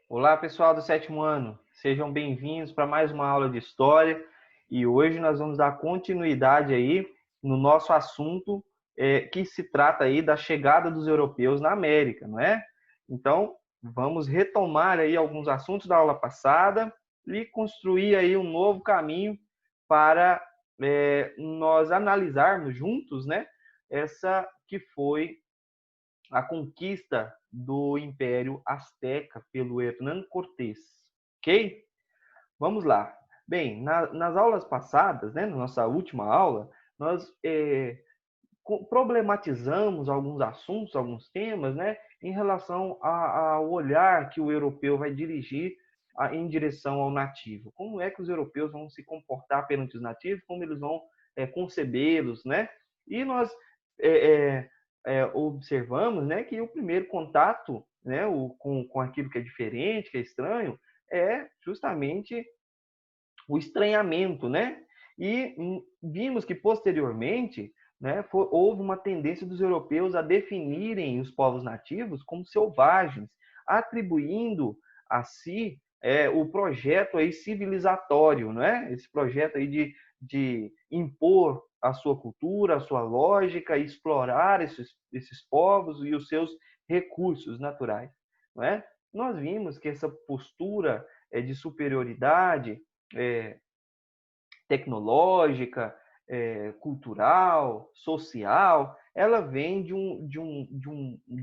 Olá, pessoal do sétimo ano. Sejam bem-vindos para mais uma aula de história. E hoje nós vamos dar continuidade aí no nosso assunto que se trata aí da chegada dos europeus na América, não é? Então, vamos retomar aí alguns assuntos da aula passada e construir aí um novo caminho para nós analisarmos juntos, né? Essa que foi a conquista do Império Azteca pelo Hernán Cortés. Ok? Vamos lá. Bem, nas aulas passadas, né, na nossa última aula, nós problematizamos alguns assuntos, alguns temas, né, em relação ao olhar que o europeu vai dirigir em direção ao nativo. Como é que os europeus vão se comportar perante os nativos, como eles vão concebê-los, né? E nós é, observamos, né, que o primeiro contato, né, com aquilo que é diferente, que é estranho, é justamente o estranhamento, né? E vimos que posteriormente, né, houve uma tendência dos europeus a definirem os povos nativos como selvagens, atribuindo a si o projeto aí civilizatório, né? Esse projeto aí de impor a sua cultura, a sua lógica, explorar esses povos e os seus recursos naturais, não é? Nós vimos que essa postura de superioridade tecnológica, cultural, social, ela vem de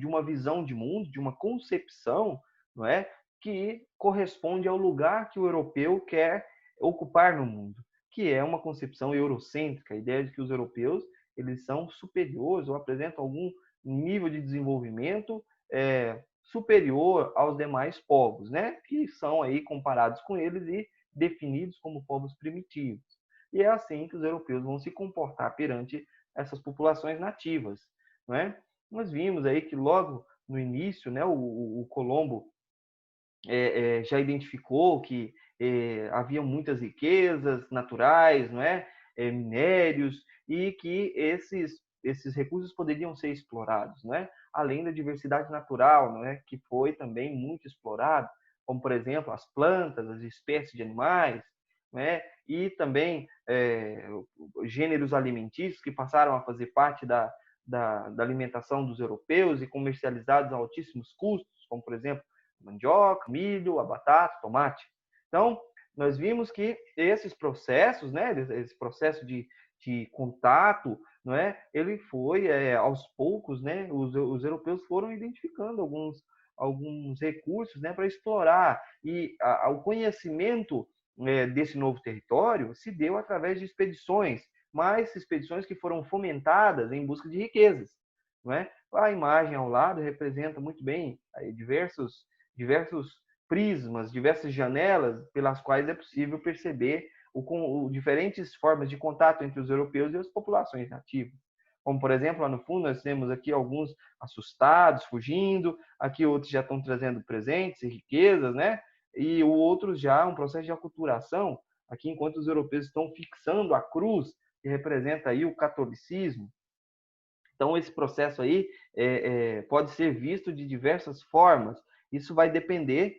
uma visão de mundo, de uma concepção, não é, que corresponde ao lugar que o europeu quer ocupar no mundo, que é uma concepção eurocêntrica, a ideia de que os europeus eles são superiores ou apresentam algum nível de desenvolvimento superior aos demais povos, né, que são aí comparados com eles e definidos como povos primitivos. E é assim que os europeus vão se comportar perante essas populações nativas, não é? Nós vimos aí que logo no início, né, o Colombo já identificou que havia muitas riquezas naturais, não é? Minérios, e que esses recursos poderiam ser explorados, não é? Além da diversidade natural, não é? Que foi também muito explorada, como, por exemplo, as plantas, as espécies de animais, né? E também gêneros alimentícios que passaram a fazer parte da alimentação dos europeus e comercializados a altíssimos custos, como, por exemplo, mandioca, milho, a batata, tomate. Então, nós vimos que esses processos, né, esse processo de contato, não é, ele foi aos poucos, né, os europeus foram identificando alguns recursos, né, para explorar e o conhecimento desse novo território se deu através de expedições, mas expedições que foram fomentadas em busca de riquezas, não é? A imagem ao lado representa muito bem diversos prismas, diversas janelas pelas quais é possível perceber diferentes formas de contato entre os europeus e as populações nativas. Como, por exemplo, lá no fundo, nós temos aqui alguns assustados, fugindo, aqui outros já estão trazendo presentes e riquezas, né? E outros já um processo de aculturação, aqui enquanto os europeus estão fixando a cruz, que representa aí o catolicismo. Então, esse processo aí pode ser visto de diversas formas. Isso vai depender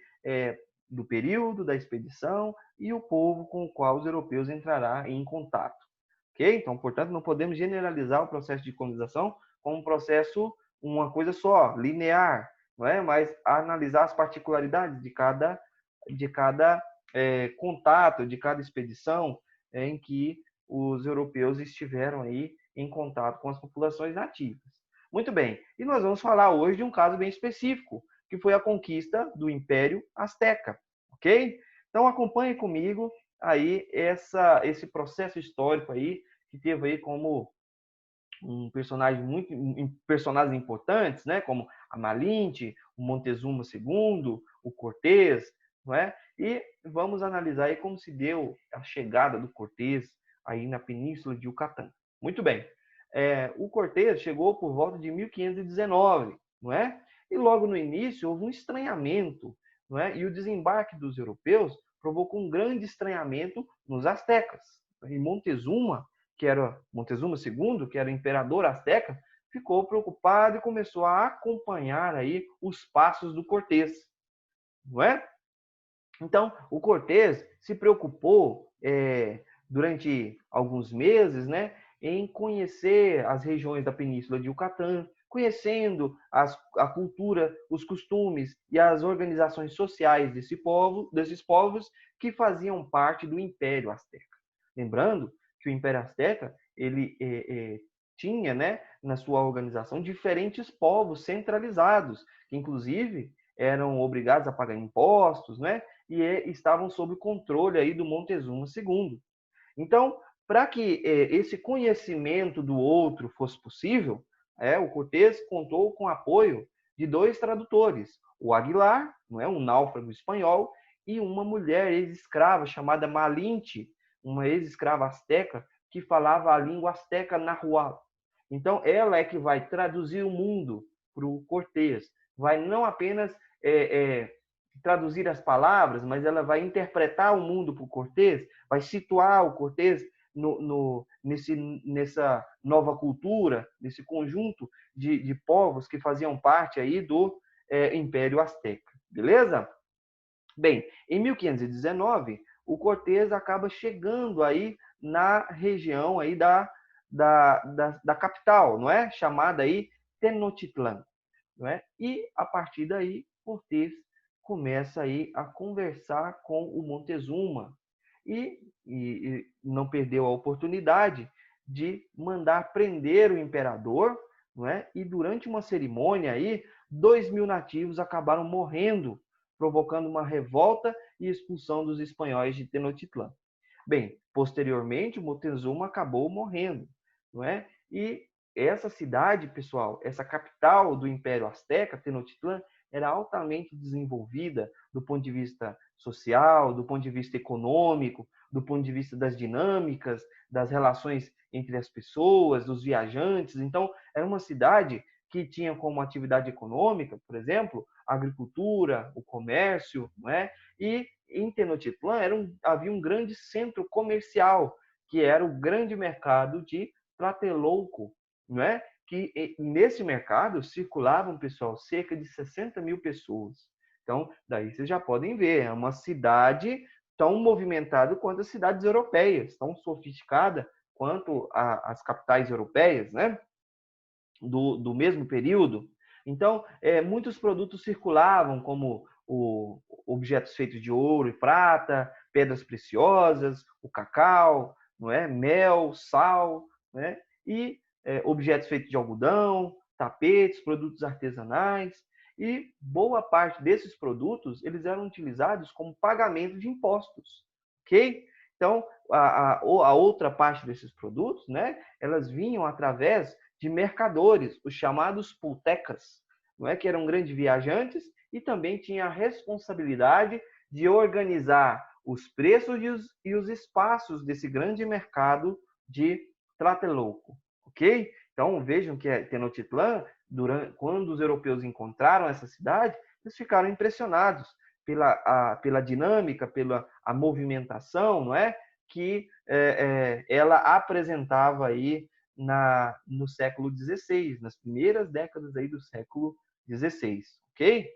do período da expedição e o povo com o qual os europeus entrarão em contato. Ok? Então, portanto, não podemos generalizar o processo de colonização como um processo, uma coisa só, linear, não é? Mas analisar as particularidades de cada contato, de cada expedição em que os europeus estiveram aí em contato com as populações nativas. Muito bem, e nós vamos falar hoje de um caso bem específico, que foi a conquista do Império Azteca, ok? Então acompanhe comigo aí esse processo histórico aí, que teve aí como personagens importantes, né, como a Malinte, o Montezuma II, o Cortés, não é? E vamos analisar aí como se deu a chegada do Cortés aí na Península de Yucatán. Muito bem. O Cortés chegou por volta de 1519, não é? E logo no início houve um estranhamento, não é? E o desembarque dos europeus provocou um grande estranhamento nos astecas. E Montezuma, que era Montezuma II, que era o imperador azteca, ficou preocupado e começou a acompanhar aí os passos do Cortés, não é? Então, o Cortés se preocupou durante alguns meses, né, em conhecer as regiões da Península de Yucatán, conhecendo a cultura, os costumes e as organizações sociais desses povos que faziam parte do Império Azteca. Lembrando que o Império Azteca ele tinha, né, na sua organização diferentes povos centralizados, que inclusive eram obrigados a pagar impostos, né, e estavam sob o controle aí do Montezuma II. Então, para que esse conhecimento do outro fosse possível, o Cortés contou com o apoio de 2 tradutores, o Aguilar, não é, um náufrago espanhol, e uma mulher ex-escrava chamada Malinche, uma ex-escrava asteca que falava a língua asteca nahuatl. Então, ela é que vai traduzir o mundo para o Cortés, vai não apenas traduzir as palavras, mas ela vai interpretar o mundo para o Cortés, vai situar o Cortés nessa nova cultura, nesse conjunto de povos que faziam parte aí do Império Azteca, beleza? Bem, em 1519, o Cortés acaba chegando aí na região aí da capital, não é? Chamada aí Tenochtitlan, não é? E a partir daí, Cortés começa aí a conversar com o Montezuma e não perdeu a oportunidade de mandar prender o imperador, não é? E durante uma cerimônia aí, 2.000 nativos acabaram morrendo, provocando uma revolta e expulsão dos espanhóis de Tenochtitlan. Bem, posteriormente, o Montezuma acabou morrendo, não é? E essa cidade, pessoal, essa capital do Império Azteca, Tenochtitlan, era altamente desenvolvida do ponto de vista social, do ponto de vista econômico, do ponto de vista das dinâmicas, das relações entre as pessoas, dos viajantes. Então, era uma cidade que tinha como atividade econômica, por exemplo, a agricultura, o comércio, não é? E em Tenochtitlan havia um grande centro comercial, que era o grande mercado de Tlatelolco, não é? Que nesse mercado circulavam, pessoal, cerca de 60.000 pessoas. Então, daí vocês já podem ver, é uma cidade tão movimentada quanto as cidades europeias, tão sofisticada quanto as capitais europeias, né? Do mesmo período. Então, muitos produtos circulavam, como objetos feitos de ouro e prata, pedras preciosas, o cacau, não é? Mel, sal, né? E objetos feitos de algodão, tapetes, produtos artesanais. E boa parte desses produtos eles eram utilizados como pagamento de impostos, ok? Então, a outra parte desses produtos, né? Elas vinham através de mercadores, os chamados pultecas, não é, que eram grandes viajantes e também tinha a responsabilidade de organizar os preços e os espaços desse grande mercado de Tlatelolco, ok? Então vejam que Tenochtitlan, quando os europeus encontraram essa cidade, eles ficaram impressionados pela dinâmica, pela a movimentação, não é, que ela apresentava aí no século XVI, nas primeiras décadas aí do século XVI, ok?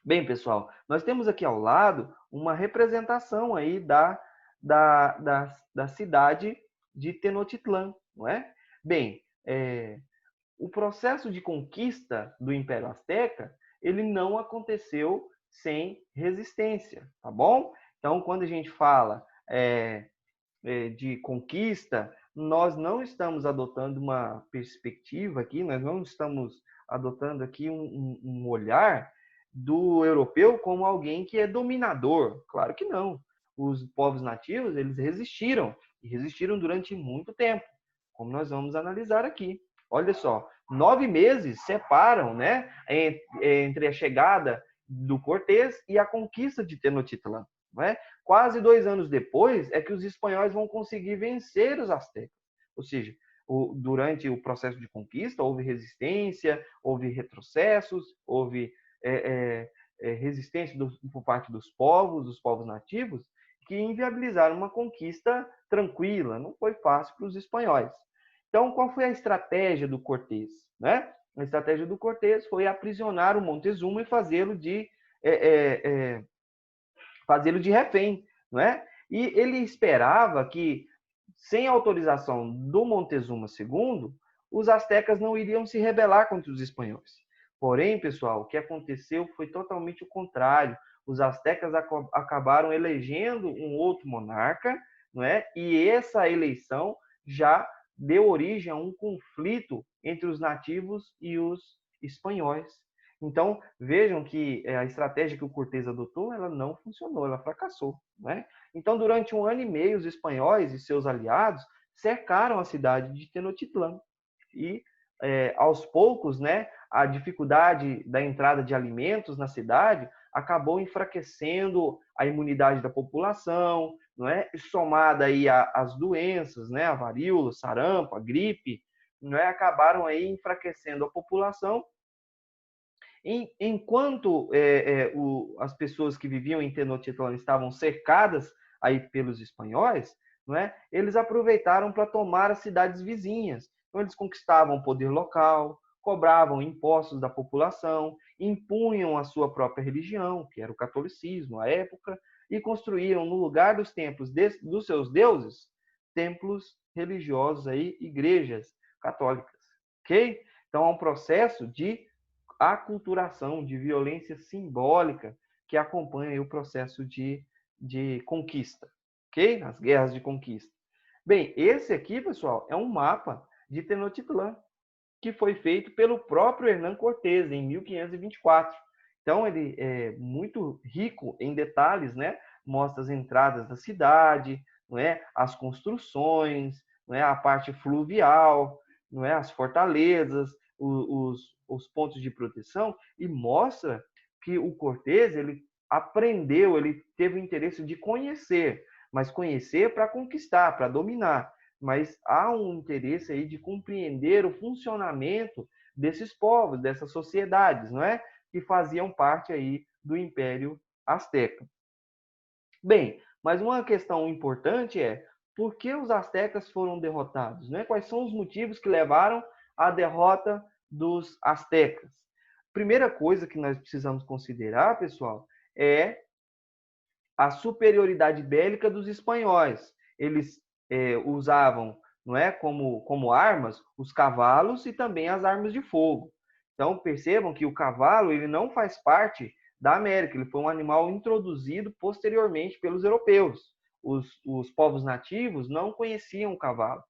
Bem, pessoal, nós temos aqui ao lado uma representação aí da cidade de Tenochtitlan, não é? Bem, o processo de conquista do Império Azteca, ele não aconteceu sem resistência, tá bom? Então, quando a gente fala de conquista, nós não estamos adotando uma perspectiva aqui, nós não estamos adotando aqui um olhar do europeu como alguém que é dominador. Claro que não. Os povos nativos, eles resistiram, e resistiram durante muito tempo, como nós vamos analisar aqui. Olha só, 9 meses separam, né, entre a chegada do Cortés e a conquista de Tenochtitlan, não é? Quase 2 anos depois é que os espanhóis vão conseguir vencer os astecas. Ou seja, durante o processo de conquista houve resistência, houve retrocessos, houve resistência por parte dos povos nativos, que inviabilizaram uma conquista tranquila. Não foi fácil para os espanhóis. Então, qual foi a estratégia do Cortés? Né? A estratégia do Cortés foi aprisionar o Montezuma e fazê-lo de fazê-lo de refém, não é? E ele esperava que, sem autorização do Montezuma II, os astecas não iriam se rebelar contra os espanhóis. Porém, pessoal, o que aconteceu foi totalmente o contrário. Os astecas acabaram elegendo um outro monarca, não é? E essa eleição já deu origem a um conflito entre os nativos e os espanhóis. Então, vejam que a estratégia que o Cortés adotou, ela não funcionou, ela fracassou, né? Então, durante 1 ano e meio, os espanhóis e seus aliados cercaram a cidade de Tenochtitlan. E, aos poucos, né, a dificuldade da entrada de alimentos na cidade acabou enfraquecendo a imunidade da população, não é? Somada aí às doenças, né, a varíola, o sarampo, a gripe, não é? Acabaram aí enfraquecendo a população. Enquanto as pessoas que viviam em Tenochtitlan estavam cercadas aí pelos espanhóis, não é? Eles aproveitaram para tomar as cidades vizinhas. Então, eles conquistavam o poder local, cobravam impostos da população, impunham a sua própria religião, que era o catolicismo à época, e construíram no lugar dos templos dos seus deuses, templos religiosos aí, igrejas católicas, ok? Então, é um processo de aculturação, de violência simbólica que acompanha o processo de conquista, ok? As guerras de conquista. Bem, esse aqui, pessoal, é um mapa de Tenochtitlan, que foi feito pelo próprio Hernán Cortés em 1524. Então, ele é muito rico em detalhes, né? Mostra as entradas da cidade, não é? As construções, não é? A parte fluvial, não é? As fortalezas, os pontos de proteção, e mostra que o Cortés, ele aprendeu, ele teve o interesse de conhecer, mas conhecer para conquistar, para dominar. Mas há um interesse aí de compreender o funcionamento desses povos, dessas sociedades, não é? Que faziam parte aí do Império Azteca. Bem, mas uma questão importante é por que os astecas foram derrotados, né? Quais são os motivos que levaram à derrota dos astecas? Primeira coisa que nós precisamos considerar, pessoal, é a superioridade bélica dos espanhóis. Eles usavam, não é, como armas os cavalos e também as armas de fogo. Então percebam que o cavalo ele não faz parte da América, ele foi um animal introduzido posteriormente pelos europeus. Os povos nativos não conheciam o cavalo,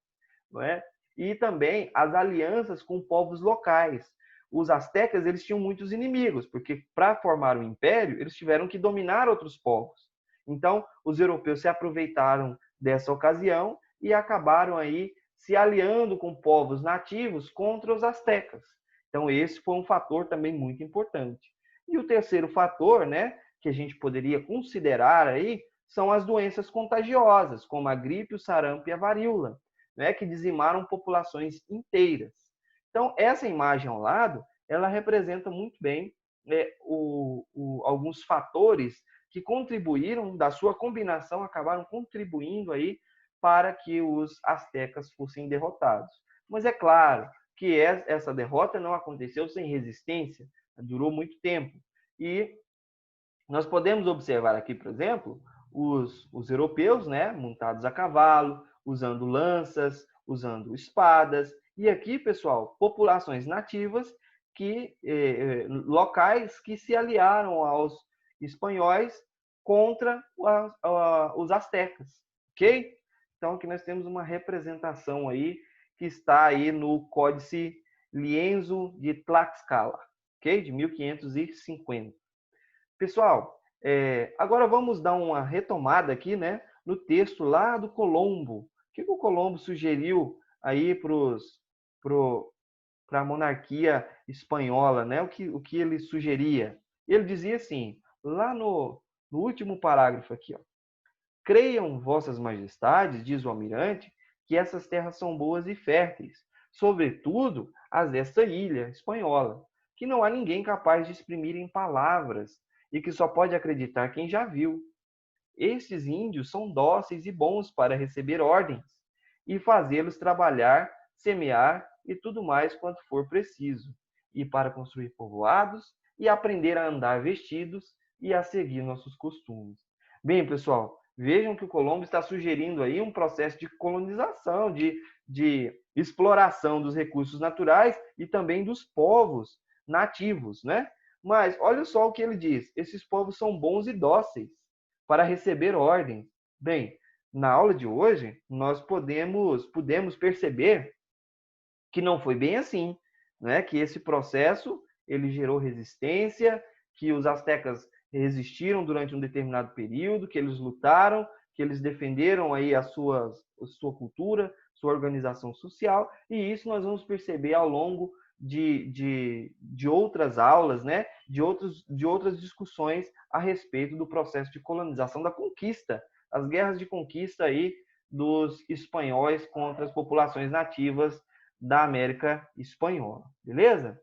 não é? E também as alianças com povos locais. Os astecas eles tinham muitos inimigos, porque para formar o império eles tiveram que dominar outros povos. Então, os europeus se aproveitaram dessa ocasião e acabaram aí se aliando com povos nativos contra os astecas. Então, esse foi um fator também muito importante. E o terceiro fator, né, que a gente poderia considerar aí, são as doenças contagiosas, como a gripe, o sarampo e a varíola, né, que dizimaram populações inteiras. Então, essa imagem ao lado, ela representa muito bem alguns fatores que contribuíram, da sua combinação, acabaram contribuindo aí para que os astecas fossem derrotados. Mas é claro que essa derrota não aconteceu sem resistência, durou muito tempo. E nós podemos observar aqui, por exemplo, os europeus, né, montados a cavalo, usando lanças, usando espadas, e aqui, pessoal, populações nativas locais que se aliaram aos espanhóis contra os astecas, ok? Então aqui nós temos uma representação aí que está aí no Códice Lienzo de Tlaxcala, ok? De 1550. Pessoal, agora vamos dar uma retomada aqui, né, no texto lá do Colombo. O que o Colombo sugeriu aí para a monarquia espanhola, né? O que ele sugeria? Ele dizia assim, lá no último parágrafo aqui, ó, creiam vossas majestades, diz o almirante, que essas terras são boas e férteis, sobretudo as desta ilha espanhola, que não há ninguém capaz de exprimir em palavras e que só pode acreditar quem já viu. Estes índios são dóceis e bons para receber ordens e fazê-los trabalhar, semear e tudo mais quanto for preciso, e para construir povoados e aprender a andar vestidos e a seguir nossos costumes. Bem, pessoal, vejam que o Colombo está sugerindo aí um processo de colonização, de exploração dos recursos naturais e também dos povos nativos, né? Mas olha só o que ele diz: esses povos são bons e dóceis para receber ordens. Bem, na aula de hoje, nós pudemos perceber que não foi bem assim, né? Que esse processo ele gerou resistência, que os astecas resistiram durante um determinado período, que eles lutaram, que eles defenderam aí a sua cultura, sua organização social, e isso nós vamos perceber ao longo de outras aulas, né? de outras discussões a respeito do processo de colonização, da conquista, as guerras de conquista aí dos espanhóis contra as populações nativas da América Espanhola, beleza?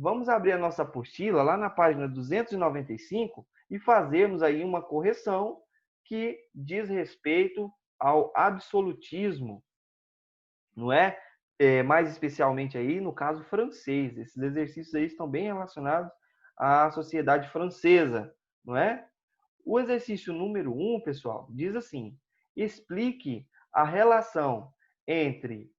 Vamos abrir a nossa apostila lá na página 295 e fazermos aí uma correção que diz respeito ao absolutismo, não é? Mais especialmente aí no caso francês. Esses exercícios aí estão bem relacionados à sociedade francesa, não é? O exercício número 1, pessoal, diz assim: explique a relação entre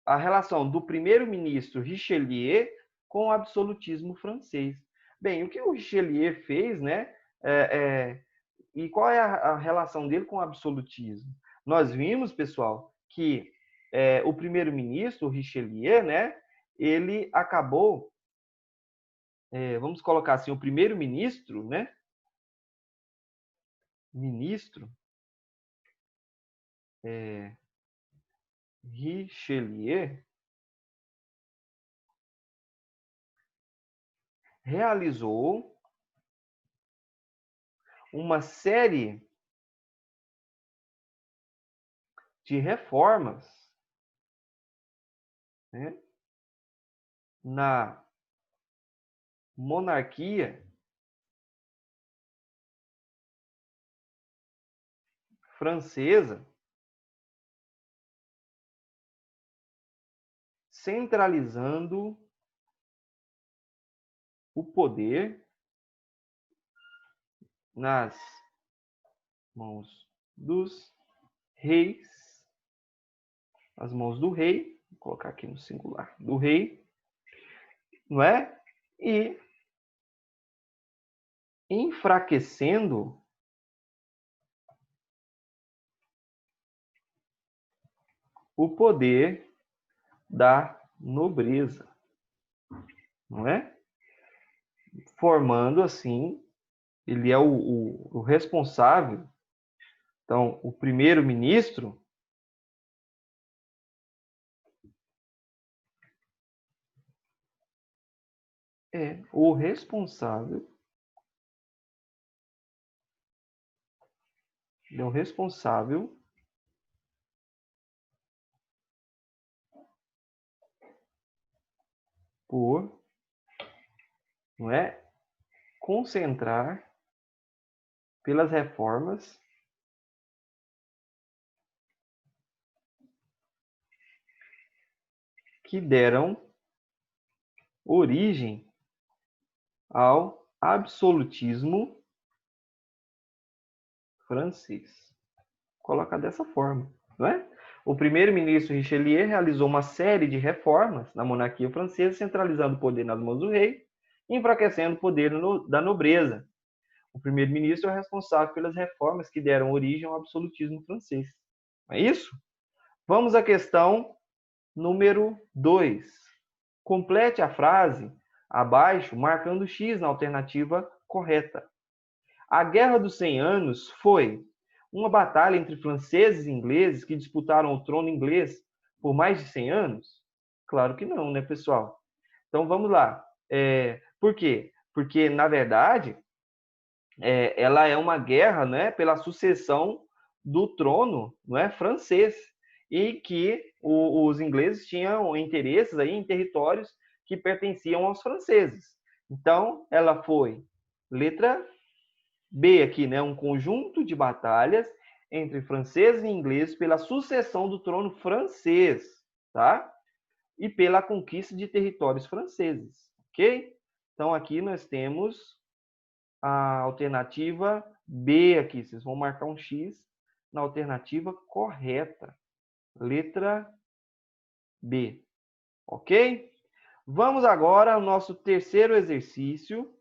a relação do primeiro-ministro Richelieu com o absolutismo francês. Bem, o que o Richelieu fez, né? E qual é a relação dele com o absolutismo? Nós vimos, pessoal, que o primeiro-ministro Richelieu, né? Ele acabou, vamos colocar assim, o primeiro-ministro, né? Ministro Richelieu realizou uma série de reformas, né, na monarquia francesa, centralizando o poder nas mãos dos reis, as mãos do rei, vou colocar aqui no singular, do rei, não é? E enfraquecendo o poder da nobreza, não é? Formando assim, ele é o responsável. Então, o primeiro-ministro é o responsável, ele é o responsável por, não é, concentrar pelas reformas que deram origem ao absolutismo francês. Coloca dessa forma, não é? O primeiro-ministro Richelieu realizou uma série de reformas na monarquia francesa, centralizando o poder nas mãos do rei e enfraquecendo o poder da nobreza. O primeiro-ministro é responsável pelas reformas que deram origem ao absolutismo francês. É isso? Vamos à questão número 2. Complete a frase abaixo, marcando X na alternativa correta. A Guerra dos 100 Anos foi uma batalha entre franceses e ingleses que disputaram o trono inglês por mais de 100 anos? Claro que não, né, pessoal? Então vamos lá. Por quê? Porque, na verdade, ela é uma guerra, né, pela sucessão do trono, não é, francês, e que os ingleses tinham interesses aí em territórios que pertenciam aos franceses. Então, ela foi letra B aqui, né, um conjunto de batalhas entre franceses e ingleses pela sucessão do trono francês, tá? E pela conquista de territórios franceses, ok? Então, aqui nós temos a alternativa B aqui. Vocês vão marcar um X na alternativa correta. Letra B. Ok? Vamos agora ao nosso terceiro exercício.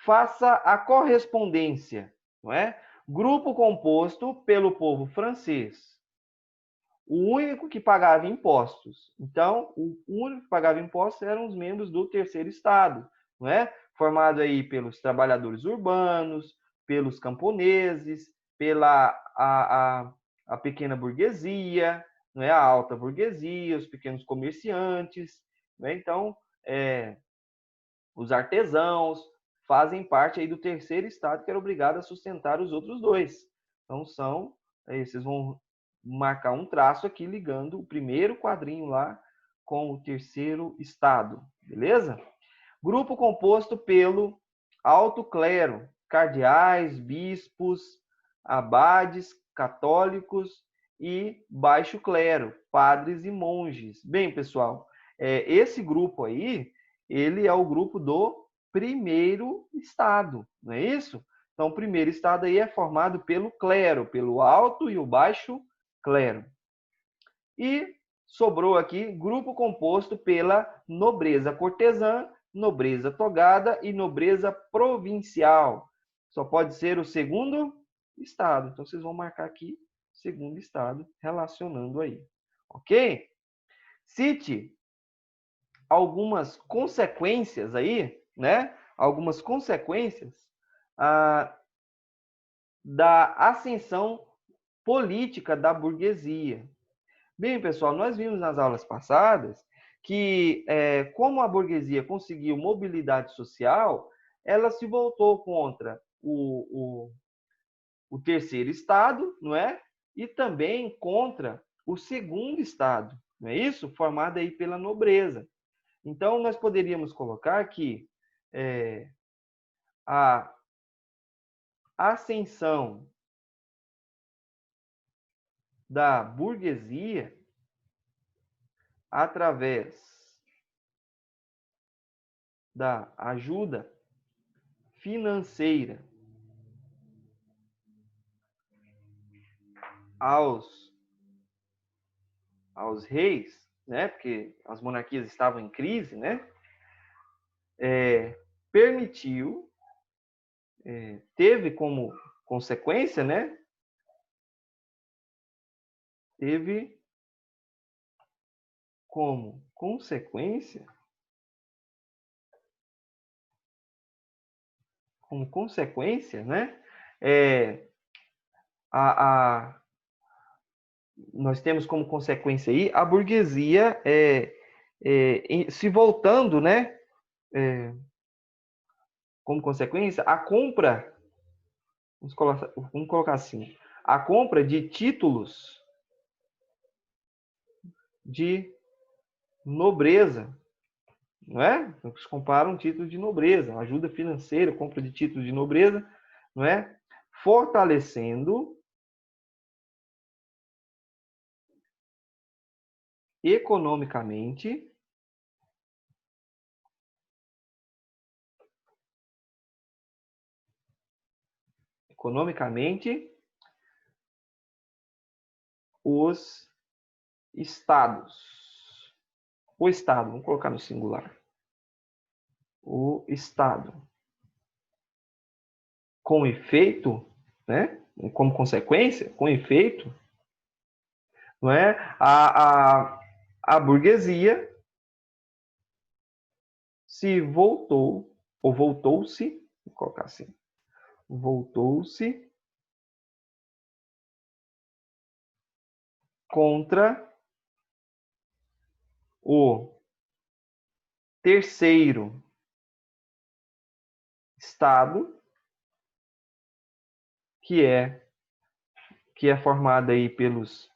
Faça a correspondência, não é? Grupo composto pelo povo francês. O único que pagava impostos. Então, o único que pagava impostos eram os membros do terceiro estado, não é? Formado aí pelos trabalhadores urbanos, pelos camponeses, pela a pequena burguesia, não é? A alta burguesia, os pequenos comerciantes, não é? Então, os artesãos fazem parte aí do terceiro estado que era obrigado a sustentar os outros dois. Então, vocês vão marcar um traço aqui ligando o primeiro quadrinho lá com o terceiro estado, beleza? Grupo composto pelo alto clero, cardeais, bispos, abades, católicos e baixo clero, padres e monges. Bem, pessoal, esse grupo aí, ele é o grupo do primeiro estado, não é isso? Então, o primeiro estado aí é formado pelo clero, pelo alto e o baixo clero. E sobrou aqui grupo composto pela nobreza cortesã, nobreza togada e nobreza provincial. Só pode ser o segundo estado. Então, vocês vão marcar aqui segundo estado, relacionando aí. Ok? Cite algumas consequências aí, né? Algumas consequências da ascensão política da burguesia. Bem, pessoal, nós vimos nas aulas passadas que, como a burguesia conseguiu mobilidade social, ela se voltou contra o terceiro estado, não é? E também contra o segundo estado, não é isso? Formado aí pela nobreza. Então, nós poderíamos colocar que a ascensão da burguesia através da ajuda financeira aos reis, né? Porque as monarquias estavam em crise, né? Permitiu, teve como consequência, né? Teve como consequência, né? Nós temos como consequência aí a burguesia se voltando, né? Como consequência, a compra, vamos colocar assim, a compra de títulos de nobreza, não é? Eles comparam títulos de nobreza, ajuda financeira, compra de títulos de nobreza, não é? Fortalecendo economicamente os estados. O estado, vamos colocar no singular. O estado. Com efeito, né? Como consequência, com efeito, não é? A burguesia se voltou, ou voltou-se, vou colocar assim, voltou-se contra o terceiro estado, que é formado aí pelos,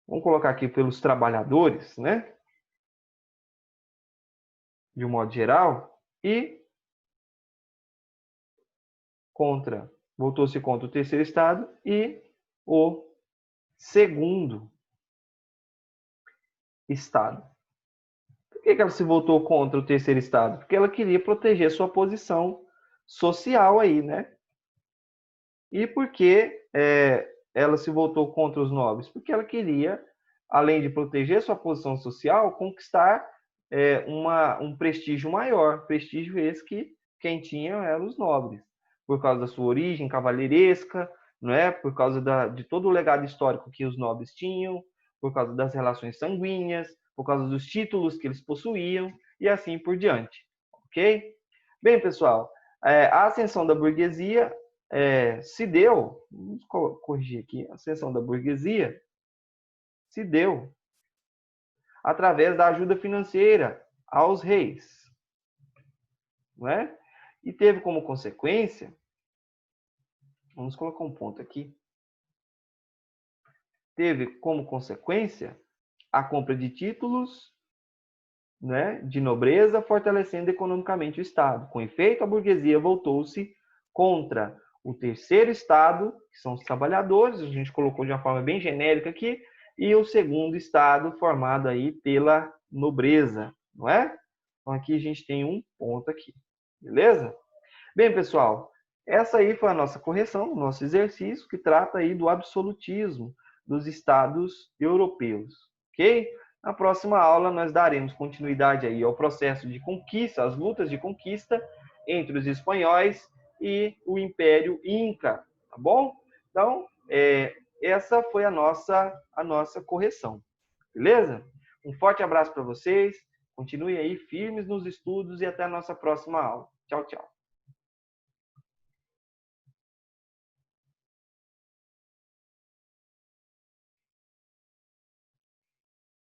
vamos colocar aqui, pelos trabalhadores, né? De um modo geral, e voltou-se contra o terceiro estado e o segundo estado. Por que ela se voltou contra o terceiro estado? Porque ela queria proteger sua posição social aí, né? E por que ela se voltou contra os nobres? Porque ela queria, além de proteger sua posição social, conquistar um prestígio maior. Prestígio esse que quem tinha eram os nobres, por causa da sua origem cavalheiresca, não é? Por causa de todo o legado histórico que os nobres tinham, por causa das relações sanguíneas, por causa dos títulos que eles possuíam, e assim por diante. Ok? Bem, pessoal, a ascensão da burguesia se deu, vamos corrigir aqui, a ascensão da burguesia se deu através da ajuda financeira aos reis, não é? E teve como consequência, vamos colocar um ponto aqui, teve como consequência a compra de títulos, né, de nobreza, fortalecendo economicamente o Estado. Com efeito, a burguesia voltou-se contra o terceiro estado, que são os trabalhadores, a gente colocou de uma forma bem genérica aqui, e o segundo estado formado aí pela nobreza, não é? Então aqui a gente tem um ponto aqui, beleza? Bem, pessoal, essa aí foi a nossa correção, o nosso exercício, que trata aí do absolutismo dos estados europeus, ok? Na próxima aula nós daremos continuidade aí ao processo de conquista, às lutas de conquista entre os espanhóis e o Império Inca, tá bom? Então, essa foi a nossa correção, beleza? Um forte abraço para vocês, continuem aí firmes nos estudos e até a nossa próxima aula. Tchau, tchau.